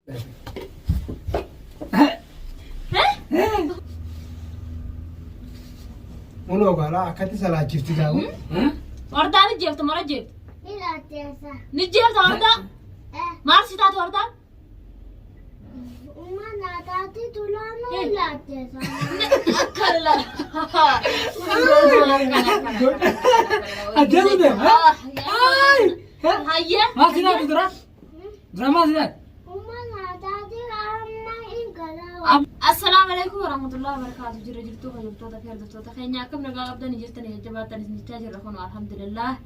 Uno قال أكتر سلا جبت جاو. وردا نجيبت مرة جبت. لا تنسى. نجيبت وردا. مارسي تات وردا. وما ناتاتي تلانو لا تنسى. كلا. أجل ده. هاي. هيا. ما سيدا بدرا. درama سيدا. وما ناتاتي أما إن كلا. السلام عليكم ورحمة الله وبركاته. جرى جرتوا فجرتوا تفير دكتور تخيني أكمل رجال أبدا نجستني جبات نستاج الرخون الحمد لله.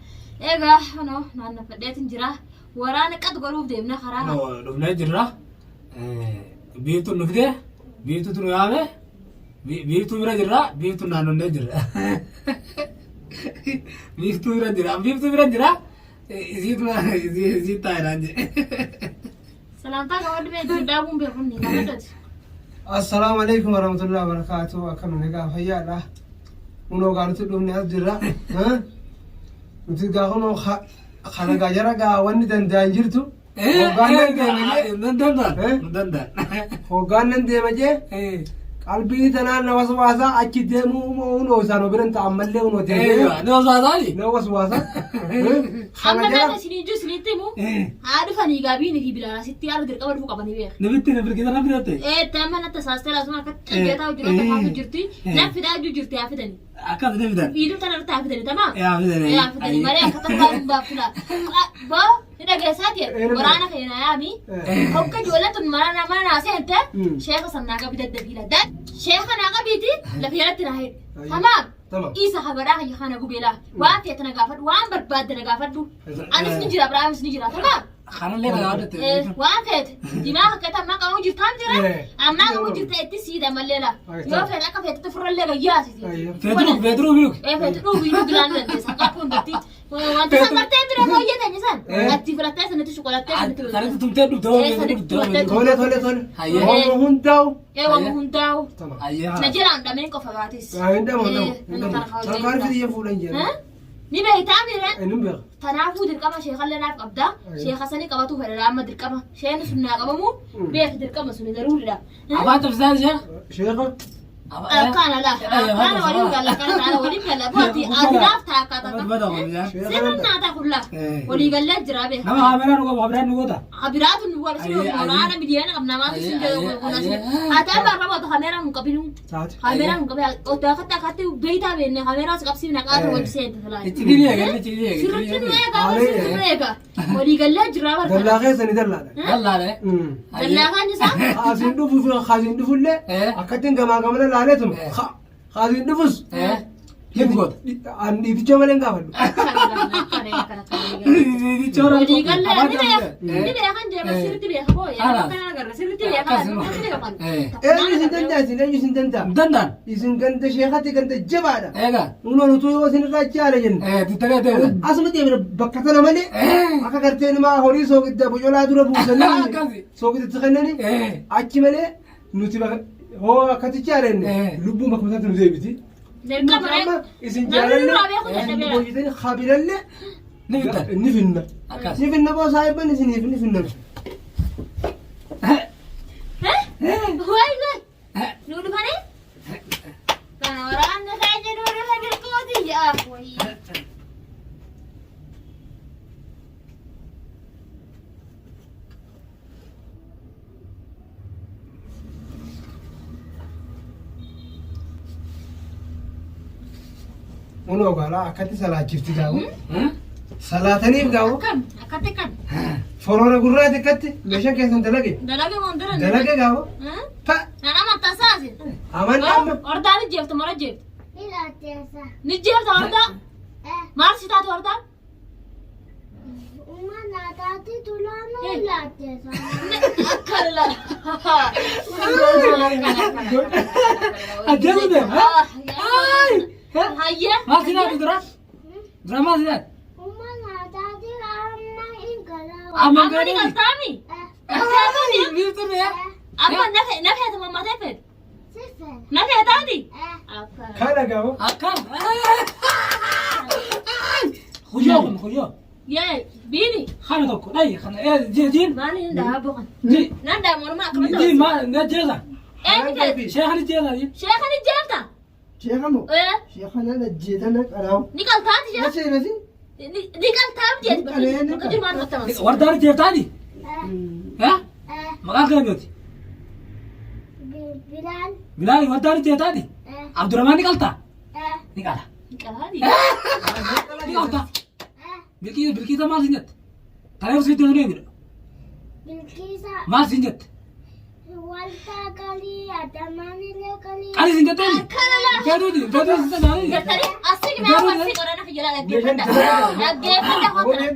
إيجا هنو نحن فديت نجرا ورانا قد قروب ديمنا خرارا. نو جرا. بيتو نفده. بيتو تنويابه. بيتو مرا جرا. بيتو نانو نجرا. بيتو مرا جرا. بيتو مرا جرا. زيت تايرانج. سلام تا قواد بيت دابون بيكوني كمدت. السلام عليكم ورحمة الله وبركاته. أكمل نجا هيا لا. Uno قالوا تلوم ناس جرا. ها؟ نتيجة خلا جاجرا جاواني دندانجرتو. هوغان ديمجي قلبي تنان وسواسا أكيد ديمو ونو سانو برنت عمل له ونو تيجي نو وسواسا أما ما تسنيجو سنيتمو عارف أني جابيني في بلا ستي على درك أول فوق أبني بيخ نبي كده نبي تمام أنت ساستلا أسمع كت جيتا وجرت ما فجرتي نفذ أجو جرتي أفدني أكاد نبي فيديو تنرت أفدني تمام يا أفدني مريء كتر بافلا با هنا جلساتي ورانا خينا يا أمي هوك جولة مرنا ناسي أنت شيخ صنعك بدأ دبيلة ده شيخ أنا قبيتي لفيرتنا هاي تمام إيسا خبرها يخانا قبيلة وان تيتنا قافد وان بربادنا قافد أنا سنجرا برام سنجرا تمام خلنا لك هذا وان فيت دماغ كتب ما قاموا جبت كام جرا أما قاموا جبت التسيدة مليلا يو فيت أكا فيت تفرر لك ياسي فيدرو بيوك فيدرو بيوك لان ده سكابون بتي وانت سكرتين درا ما يدا نسان أتي فرتة سنة شوكولاتة خلنا تمتدوا تولي هو هنداو وهو هنداو أيها نجير عند مين كفراتيس عندهم تنقال في يفولن جنا نبي تعمل نبغى تنافو دركما شيخ لنا قبدا شيخ حسني قبطو فرلا ما دركما شيخ سننا قبمو بيخ دركما سن ضروري لا أبغى تفزع شيخ كان لا كان ولي قال كان على ولي قال بوتي أدراف تاكا سيرنا تقول ولي قال لا جرابه نما عبران نقول عبرات نقول سيرنا أنا مليان قبنا ما تسنجوا وناسي هذا بره وده كاميرا مقابلون كاميرا مقابل وده كتا بيتا بين كاميرا سكابسي نقاط وبسيط ثلاثة سيرنا ولي قال لا جرابه دللا غير سني دللا دللا خاني صح خازين دفوس خازين دفول له أكتين كمان عليهم خازين دفوس يبغى أني تجمعين كافلو ولي قال لا نبي أخن جاب سيرتي بيا خبوي أنا أقرر سيرتي بيا خلاص دندان يسين كنت شيخاتي كنت جبارة إيجا ونو نتوي وسين راجع لين تتكلم أسمع تيجي بكتنا مالي أكا كرتين ما هوري سوق ده بجولا دورة بوسني سوق ده تخنني أكيد مالي نتوي هو كتيجي لين لبوا ما كنت نزاي بتي دركما يسين جالنا بوجدين خابرة له نفنا نفنا بس هاي بني سني نفنا هو أيضا نور بني كان ورانا خارج نور خارج القاضي يا أخوي uno قال أكتر سلا جبت جاو سلاتني بجاو كم أكتر كم فرونا قررت كتة مشان كيسن دلقي دلقي مندرن دلقي جاو فا أنا ما تساسي أمان أم أردا نجيبت مرة جيبت لا تنسى. نجيبت أردا مارسي تات أردا وما ناتاتي تلانو لا تنسى. كلا أجل ده هاي هيا ما سيدا بدرا درama سيدا وما ناتاتي أما إن كلا. أما ني قلتامي بيتو يا أما نفي تمام ما تفيد صفر. نفي تادي كان جاو أكم خيوم Yee biini. خانة توكو أي خانة إيه جين Maali hin dhahaa boqon. جي Nan daamooruma akkama جي ta'u. ما نجيزة Eenyu شيخني جيزة دي sheekani jeefta. sheekanu Ee sheekana jeedana qaraaw ni qaltaati jee. nasi nasi Ni qaltaam jeeti bakka jirmaan qottamas. ورداني جيفتاني ها مقال كلام يوتي Bilal. بلالي ورداني جيفتاني عبد الرحمن نقلتا نقالا Ni qalaadi. نقلتا بالكيسة ما سنجت تلاقي سيدي هنين Bilkisa. ما سنجت Walta kali. Adamani le kali. قالي سنجت تاني Akkanala. جادودي جادودي سنجت Gartari asii mee asii qorana fi jala dhaggeeffadha. Dhaggeeffadha hokkana.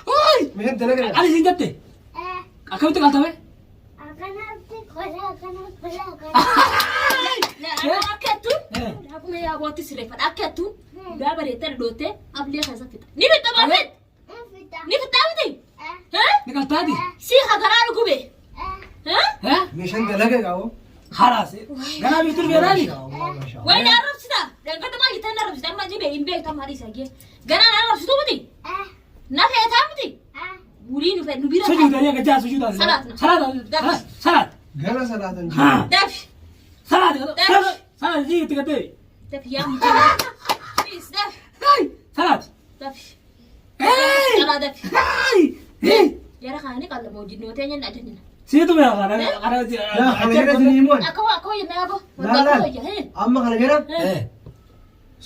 هاي mehen dalaga قالي سنجت أكمل تقلتا بي Akanatti kola akana. Akkattuun akkuma yaabootti sireeffadha. Akkattuun gaafa bareettee dhoottee ablee keessa fixa. Ni fixa baafet. Fita. Ni fixaa miti. نقلتا دي Si hagaraa dhugube. ها meeshaan dalaga qabu خلاص قال بيتر بيراني Wayna arrabsita. Dhangata maal jettan arrabsita. Amma dhibee hin beektan maal isa gee. Ganaan arrabsitu miti. Na feetaa miti. Burii nu bira سجود يا جاء سجود صلاة. صلاة صلاة gara salaatan ها Dafi. صلاة صلاة جي تقدي Dafi yaa mucaa. Please dafi. هاي صلاة Dafi. هاي Jalaa dafi. هاي هاي Yara kaanii qallaba hojii nootee nyaanna ajajina. سيتو يا غانا yaa kana jara siniimoon Akkoo yennaa yaboo. laal amma kana jara ايه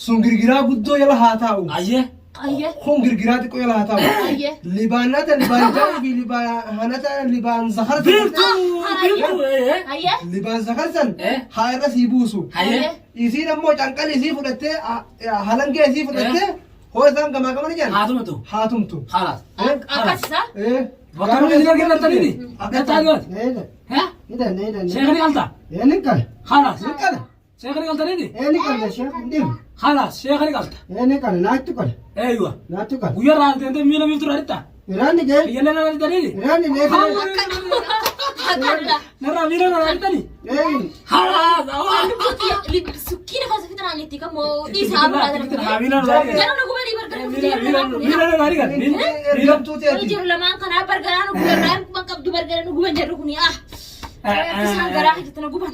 sun girgiraa guddoo yala haa taa'u ايه Ayyee. kun girgiraa xiqqoo yala haa taa'u Ayyee. libaanata libaan jaa fi libaanata libaan zakarsan بيرتو بيرتو ايه Ayyee. libaan zakarsan Eh. haa irra sii buusu ايه isiin ammoo canqal isii fudhattee halangee isii fudhattee hoo isaan gamaa gamana jedhan هاتمتو haa tumtu خلاص Akkasisa. وكانوا يجي لك التاني قلت عليه needa ها needa needa شيخني قلت eenin kala خلاص kala شيخني قلت لي eenin kala sheekh ndim خلاص شيخني قلت eenin kala naattu kala ايوه naattu kala ويرى انت مين بيفتر عليك iraani gee يلا انا دليلي iraani needa Akkana. نرى مين انا عليك een خلاص Sukkiina keessa fixnaan itti kan moo dhiisaa biraa darbee. مين انا عليك Jara nu gubanii bargara مين انا عليك مين ergamtuu Wal teeti jiru lamaan kanaa bargaraa nu guban raayaan qabdu bargara nu guban jedhu kuni isaan garaa hojjetan nu guban.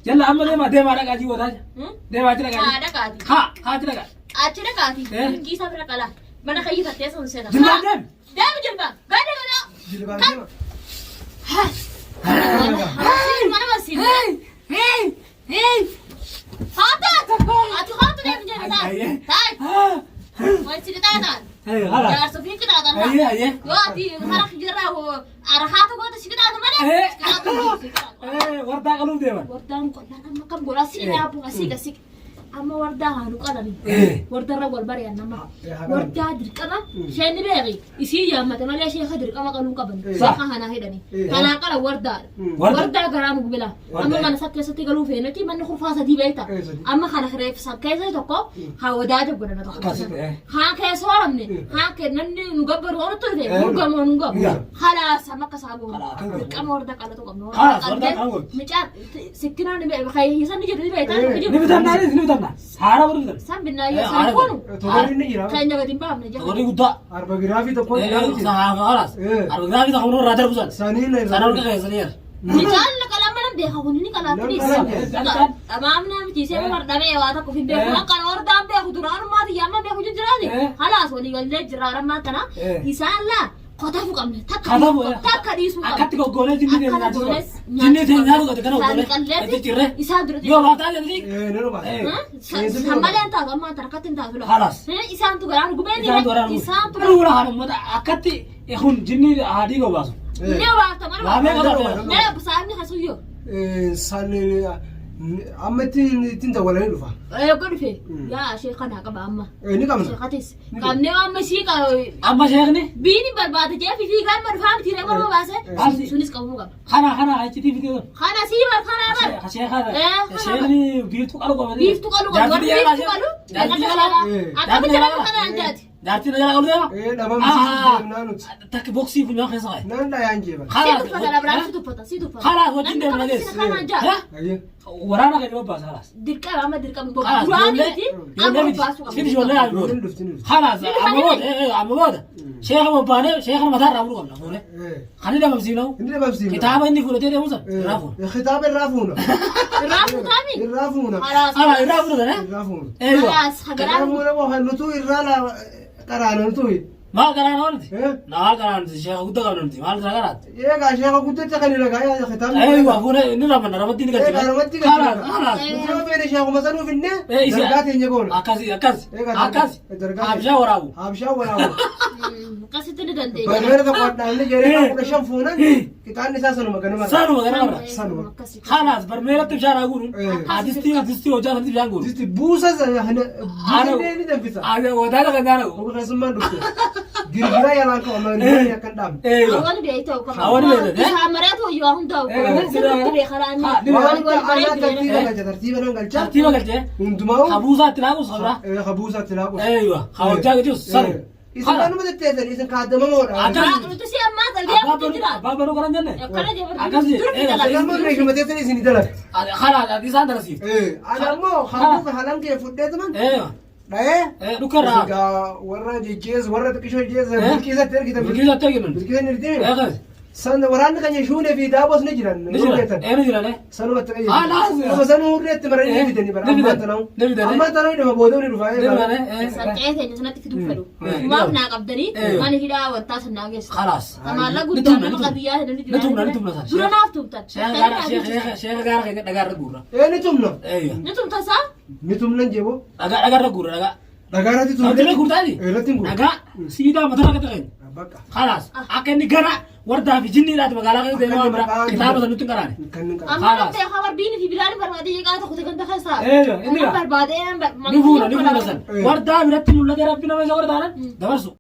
يلا عم دي ما دقا جي ودا دي ما تلقى Haa dhaqaati. ها تلقى Achi dhaqaati. Eh. Kiisa bira qalaa. Mana kayyifattee sun seeta. جنبا دم Deemu jilba. Gadi gada. jilbaan deema Mana barsiisa. هي هي Haata. Ati haata deemu jedhu taa'e. Taa'e. Wal sidi taa'an. هي خلاص Jaarsa fi qixaatan. هي هي Yoo ati hara jirraa hoo arahaata goota si qixaatu malee. Eh. Qixaatu. وردا قلوب ديما Wardaan qonnaan amma kan godhaa si nyaapuu asii gasii. Amma wardaa haanu qalani. Eh. Wardarra wal bari'an nama. Wardaa dirqama isheen ni beeki. Isii yaammate malee ishee ka dirqama qaluu qaban. Saqa hanaa hidhani. Kanaa qala wardaa. Wardaa garaa nu gubila. Amma mana sak keessatti galuu feenati manni kurfaa sadii beekta. Amma kana reeffa keessa tokko haa wadaaja godhana tokko. Haa keessa waramne. Haa kennanni nu gabbaru waan turte. Nu gamoo nu gabu. Halaas amma akka saaboo. Dirqama wardaa qalatu qabna. Halaas wardaa qabu. Micaan sikkinaan ni beeka. Kayyisan ni jedhu ni beekta. نبدأ نعرف نبدأ حارة برضه San binnaayyee san kunu toorri ni jira keenya gadi hin baafne jala. تقولي قطع arba giraafii tokko jiraafii خلاص أرجع كده خمرون رادر بزن saniin أنا أقول كده سنير Mijaan la kalama nam beeka kun ni kalaatinis. Amaamna miti see mar dhabee waa tokko fi beeku akka ordaan beeku duraan maati yaamma beeku jiraani. Halaas walii gallee jiraaran maatana isaan la qotafu qabne takka dhiisuu qabne. أكتر كقولة جنيه Akkana ناتو goones جنيه تنهار كده كنا isaanii كقولة qalleetti تجري isaan dura يوم هذا اللي ee ni dhuba sammaleen taatu amma tarakatti hin taatu. خلاص Isaantu garaan gubee إذا دوران isaantu رولا هذا ماذا أكتر يكون جنيه هادي كوباسو ne waata Waa meeqa mana taate? ne busaafni hasuyyo. sani amma ittiin dawwalanii dhufa Eegoo dhufe yaa ishee kanaa qaba amma. ni qabna Sheekatis qabnee amma ishii أما شيخني biini barbaade jeefi fi kan marfaa miti reema nama baase sunis qabuu qaba. خنا هاي تدي فيديو Kana sii bar kanaa bar. شيخ هذا شيخني بيتو قالوا قبل Biiftu qalu qabu warri biiftu qalu. Akkamitti jedhama kana anjaati. jaartiin jala qabu deema dhabamsiisuuf deemnaa nuti. takki boksii funyaan keessa qabe Naan dhaayaan jeeban. Si tuffata labraan si tuffata si tuffata. Kalaas wajjin deemna geessu. Ayyee. Waraana kan nama baasa kalaas. Dirqama amma dirqama Kalaas duraan ijoollee miti ijoollee amma miti baasuu sin qabna. ijoollee yaa booda. Ijoolleen dhufti ni dhufti. Kalaas amma booda sheeka bobbaanee sheeka mataa irraa fuudhu qabna fuune kan inni dhabamsiifnamu Inni dhabamsiifna. kitaaba inni fudhatee deemu san irraa fuuna. Kitaaba irraa fuuna. Irraa fuutaami. Irraa fuuna. Kalaas. Kalaas irraa fuudhatan Irraa fuuna. eeywa Kalaas hagaraa Irraa fuuna waan nutu irraa qaraana nutu. maal garaan oolti naa garaan sheeka guddaa qabna nuti maal irraa garaatti. Eegaa sheeka guddacha kan hin dhagaa yaa kitaabni. eeywa fuune inni ramanna ramatti inni galchina. Eegaa ramatti Kalaas galchina. kalaas. Yoo feene sheekuma sanuu finne dargaa teenya goona. akkasi akkasi akkasi Dargaa habshaa waraabu. Habshaa waraabaa. akkasitti ni dandeenya. Barbeera tokko addaanne jedhee 15 fuunan qixaanni isaa sanuma ganama. Saanuma ganamarra. Sanuma. Kalaas barmeeratti bishaan haa guuruun adistii hojjaa sanatti bishaan guuru. Jisti buusa buusa ni danfisa. Wadaala kan jaalagu. Ogu keessummaan dhufte. Girgiraa yalaan qabu amma inni akkan dhaabne. Eeywa. Awwaani bee ta'u qaba. Awwaani beekte. Isaa mareetu yoo hundaa'u. Sirriitti bee karaa inni. Waan Wal aanaa bareedu. tartiiba nan galcha. Tartiiba galchee. Hundumaa Habuusaatti laagus qabra. habuusaatti laaqu. Eeywa. Hawajjaa gajus saru. Isin kanuma tetteessan isin kaadamamoodha. Haa nuti si ammaa talbee kutu jira. Abbaa baruu kanan jenne. Akkana jee Akkasi. durbi dalaga. Amma beekama teessan isin dalaga. Kalaas ati isaan darasiif. Ana ammoo habuuka halan kee fudheetuman Eeywa. dha'ee Dhukarraa. warra jejjees warra xiqqishoo jejjees bilkiisatti ergitan Bilkiisatti eeginu. bilkiisa ni ergitee Eegas. san waraanni keenya shuunee fi daabos ni jiran Ni jira. Eenu jirane. sanumatti Laas. qayyadu sanuu hurreetti maranii ni fidanii bara Ni fidan. ammaan tana'u Ni fidan. ammaan tana'u dhuma booduu ni dhufa Ni jirane. Sarcee teenya sanatti fiduu fedhu. Eh. Maaf naa qabdanii Eh. mana hidhaa wantaa san naa geessu. Kalaas. Amaalla Ni guddaa tumna, nama ni tumna. qadiyyaa jedhanii Ni tumna, ni tumna san. Dura naaf tumtan. Sheeka gaara keenya dhagaarra guurra. ni tumna Eeywa. Ni tumtan saa? ni tumnan jebo Dhagaarra guurra dhagaa. dhagaarratti Sabtile guurtaati. irratti guura Dhagaa siidaa mataa akka ta'een. bakka Kalaas. Akka inni gara wardaa fi jinniidhaati magaalaa keessa deemaa waan biraa kitaaba san nutti hin qaraane. kan hin qabu Amma Haalaas. namtee habar biini fi bilaan barbaadee jeqaa tokko ganda keessaa. Eeywa, inni gaa. Barbaadee Ni fuuna san. Wardaa biratti mul'atee rabbi nama isa wardaanan dabarsu.